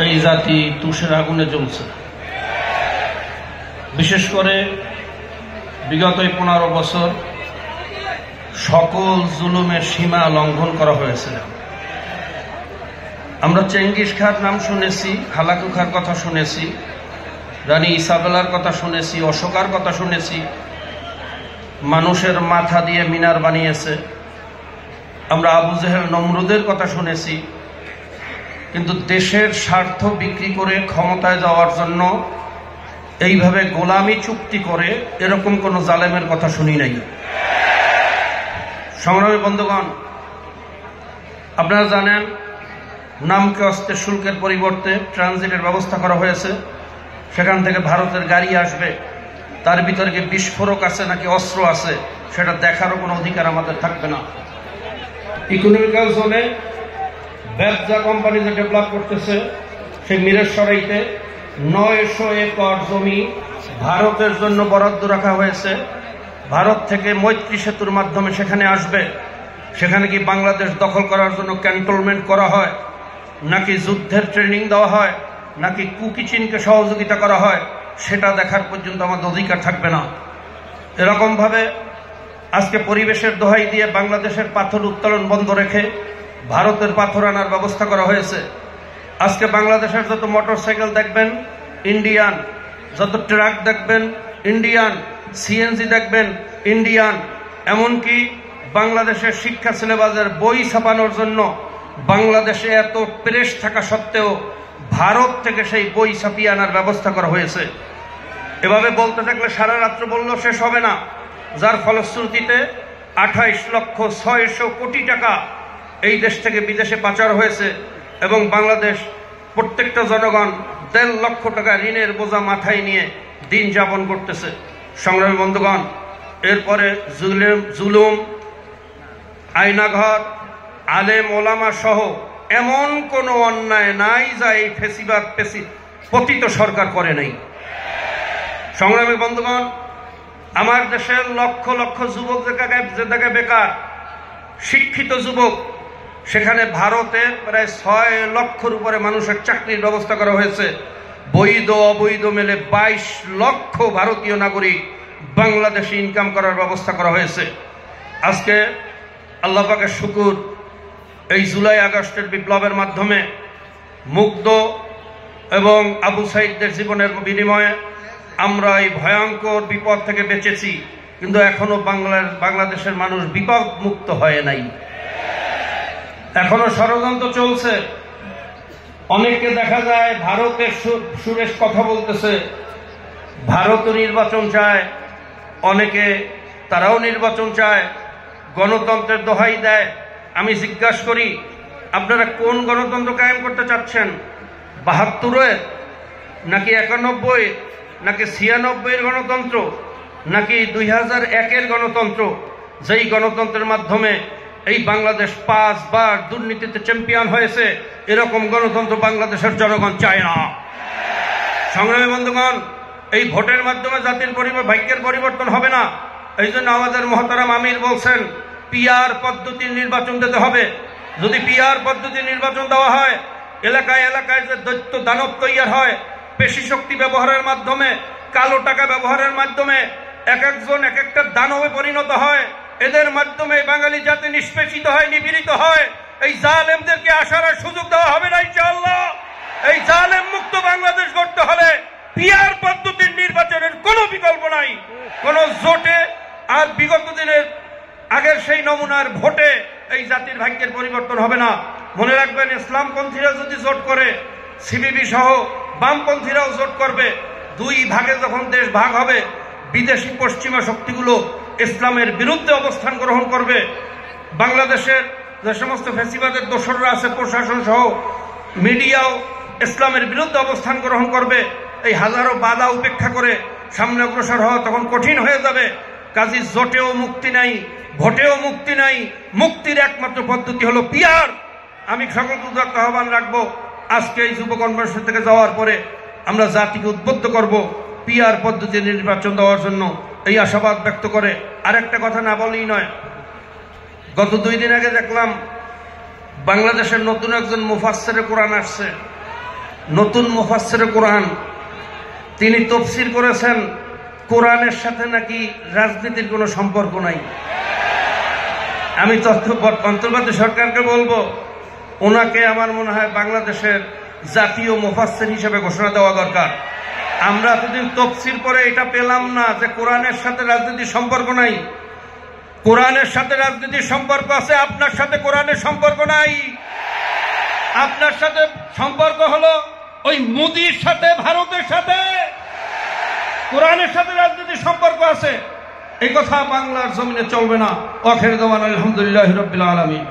এই জাতি তুষের আগুনে জ্বলছে। বিশেষ করে বিগত 15 বছর সকল জুলুমের সীমা লঙ্ঘন করা হয়েছে। আমরা চেঙ্গিস খাঁর নাম শুনেছি, হালাকু খাঁর কথা শুনেছি, রানী ইসাবেলার কথা শুনেছি, অশোকার কথা শুনেছি, মানুষের মাথা দিয়ে মিনার বানিয়েছে। আমরা আবু জেহেল নমরুদের কথা শুনেছি। কিন্তু দেশের স্বার্থ বিক্রি করে ক্ষমতায় যাওয়ার জন্য এইভাবে গোলামি চুক্তি করে এরকম কোনো জালেমের কথা শুনি নাই। সংগ্রামী বন্ধুগণ, আপনারা জানেন নামকে অস্তে শুল্কের পরিবর্তে ট্রানজিটের ব্যবস্থা করা হয়েছে। সেখান থেকে ভারতের গাড়ি আসবে, তার ভিতরে কি বিস্ফোরক আছে নাকি অস্ত্র আছে সেটা দেখারও কোনো অধিকার আমাদের থাকবে না। ইকোনমিক্যাল জোনে ব্যবসা কোম্পানি যে ডেভেলপ করতেছে, সেই মিরেশ্বরাইতে 900 একর জমি ভারতের জন্য বরাদ্দ রাখা হয়েছে। ভারত থেকে মৈত্রী সেতুর মাধ্যমে সেখানে আসবে। সেখানে কি বাংলাদেশ দখল করার জন্য ক্যান্টনমেন্ট করা হয়, নাকি যুদ্ধের ট্রেনিং দেওয়া হয়, নাকি কুকি চীনকে সহযোগিতা করা হয়, সেটা দেখার পর্যন্ত আমাদের অধিকার থাকবে না। এরকমভাবে আজকে পরিবেশের দোহাই দিয়ে বাংলাদেশের পাথর উত্তোলন বন্ধ রেখে ভারতের পাথর আনার ব্যবস্থা করা হয়েছে। আজকে বাংলাদেশের যত মোটরসাইকেল দেখবেন ইন্ডিয়ান, যত ট্রাক দেখবেন ইন্ডিয়ান, সিএনজি দেখবেন ইন্ডিয়ান। এমনকি বাংলাদেশের শিক্ষা সিলেবাসের বই ছাপানোর জন্য বাংলাদেশে এত প্রেস থাকা সত্ত্বেও ভারত থেকে সেই বই ছাপিয়ে আনার ব্যবস্থা করা হয়েছে। এভাবে বলতে থাকলে সারা রাত্র বললেও শেষ হবে না। যার ফলশ্রুতিতে 28,600 কোটি টাকা এই দেশ থেকে বিদেশে পাচার হয়েছে এবং বাংলাদেশ প্রত্যেকটা জনগণ 1.5 লক্ষ টাকা ঋণের বোঝা মাথায় নিয়ে দিন যাপন করতেছে। সংগ্রামী বন্ধুগণ, এরপরে জুলুম, আয়নাঘর, আলেম ওলামা সহ এমন কোনো অন্যায় নাই যা এই ফেসিবাদ পতিত সরকার করে নাই। সংগ্রামী বন্ধুগণ, আমার দেশের লক্ষ লক্ষ যুবক যে জায়গায় বেকার, শিক্ষিত যুবক, সেখানে ভারতের প্রায় 6 লক্ষর উপরে মানুষের চাকরির ব্যবস্থা করা হয়েছে। বৈধ অবৈধ মিলে 22 লক্ষ ভারতীয় নাগরিক বাংলাদেশে ইনকাম করার ব্যবস্থা করা হয়েছে। আজকে আল্লাহ পাকের শুকুর, এই জুলাই আগস্টের বিপ্লবের মাধ্যমে মুগ্ধ এবং আবু সাইদদের জীবনের বিনিময়ে আমরা এই ভয়ঙ্কর বিপদ থেকে বেঁচেছি। কিন্তু এখনো বাংলাদেশের মানুষ বিপদ মুক্ত হয় নাই, এখনো ষড়যন্ত্র চলছে। অনেককে দেখা যায় ভারতের সুরেশ কথা বলতেছে, ভারতও নির্বাচন চায়, অনেকে তারাও নির্বাচন চায়, গণতন্ত্রের দোহাই দেয়। আমি জিজ্ঞাসা করি, আপনারা কোন গণতন্ত্র কায়েম করতে চাচ্ছেন? 72-এর নাকি 91, নাকি 96-এর গণতন্ত্র, নাকি 2001-এর গণতন্ত্র, যেই গণতন্ত্রের মাধ্যমে এই বাংলাদেশ 5 বার দুর্নীতিতে চ্যাম্পিয়ন হয়েছে? এরকম গণতন্ত্র বাংলাদেশের জনগণ চায় না। সংগ্রামী বন্ধুগণ, এই ভোটের মাধ্যমে জাতির ভাগ্যের পরিবর্তন হবে না। এই জন্য আমাদের মহতারাম আমির বলছেন পিআর পদ্ধতির নির্বাচন দিতে হবে। যদি পিআর পদ্ধতির নির্বাচন দেওয়া হয়, এলাকায় এলাকায় যে দৈত্য দানব তৈরি হয়, পেশি শক্তি ব্যবহারের মাধ্যমে, কালো টাকা ব্যবহারের মাধ্যমে এক একজন এক একটা দানবে পরিণত হয়, এদের মাধ্যমে বাঙালি জাতি নিষ্পেষিত হয়, নিপীড়িত হয়। এই জালেমদেরকে আসার সুযোগ দেওয়া হবে না ইনশাআল্লাহ। এই জালেম মুক্ত বাংলাদেশ গড়তে হলে পিআর পদ্ধতির নির্বাচনের কোনো বিকল্প নাই, কোন জোটে আর বিগত দিনের আগের সেই নমুনার ভোটে এই জাতির ভাগ্যের পরিবর্তন হবে না। মনে রাখবেন, ইসলামপন্থীরা যদি জোট করে, সিপিবি সহ বামপন্থীরাও জোট করবে। 2 ভাগে যখন দেশ ভাগ হবে, বিদেশি পশ্চিমা শক্তিগুলো ইসলামের বিরুদ্ধে অবস্থান গ্রহণ করবে। বাংলাদেশের যে সমস্ত ফ্যাসিবাদের দোসররা আছে, প্রশাসন সহ মিডিয়াও ইসলামের বিরুদ্ধে অবস্থান গ্রহণ করবে। এই হাজারো বাধা উপেক্ষা করে সামনে অগ্রসর হওয়া তখন কঠিন হয়ে যাবে। কাজী জোটেও মুক্তি নাই, ভোটেও মুক্তি নাই, মুক্তির একমাত্র পদ্ধতি হলো পিআর। আমি সকলকে উদাত্ত আহ্বান রাখবো, আজকে এই যুব কনভেনশন থেকে যাওয়ার পরে আমরা জাতিকে উদ্বুদ্ধ করব পিআর পদ্ধতি নির্বাচন দেওয়ার জন্য, এই আশাবাদ ব্যক্ত করে আরেকটা কথা না বলেই নয়। গত 2 দিন আগে দেখলাম বাংলাদেশের নতুন একজন মুফাসসিরে কোরআন আসছে। নতুন মুফাসসিরে কোরআন, তিনি তাফসীর করেছেন কোরআনের সাথে নাকি রাজনীতির কোনো সম্পর্ক নাই। আমি অন্তর্বর্তী সরকারকে বলবো, ওনাকে আমার মনে হয় বাংলাদেশের জাতীয় মুফাসসির হিসেবে ঘোষণা দেওয়া দরকার। আমরা এতদিন তাফসীর পরে এটা পেলাম না যে কোরআনের সাথে রাজনীতির সম্পর্ক নাই। কোরআনের সাথে রাজনীতির সম্পর্ক আছে, আপনার সাথে কোরআনের সম্পর্ক নাই। আপনার সাথে সম্পর্ক হলো ওই মোদির সাথে, ভারতের সাথে। কোরআনের সাথে রাজনীতির সম্পর্ক আছে, এই কথা বাংলার জমিনে চলবে না। আখির দাওয়ানা আলহামদুলিল্লাহি রাব্বিল আলামিন।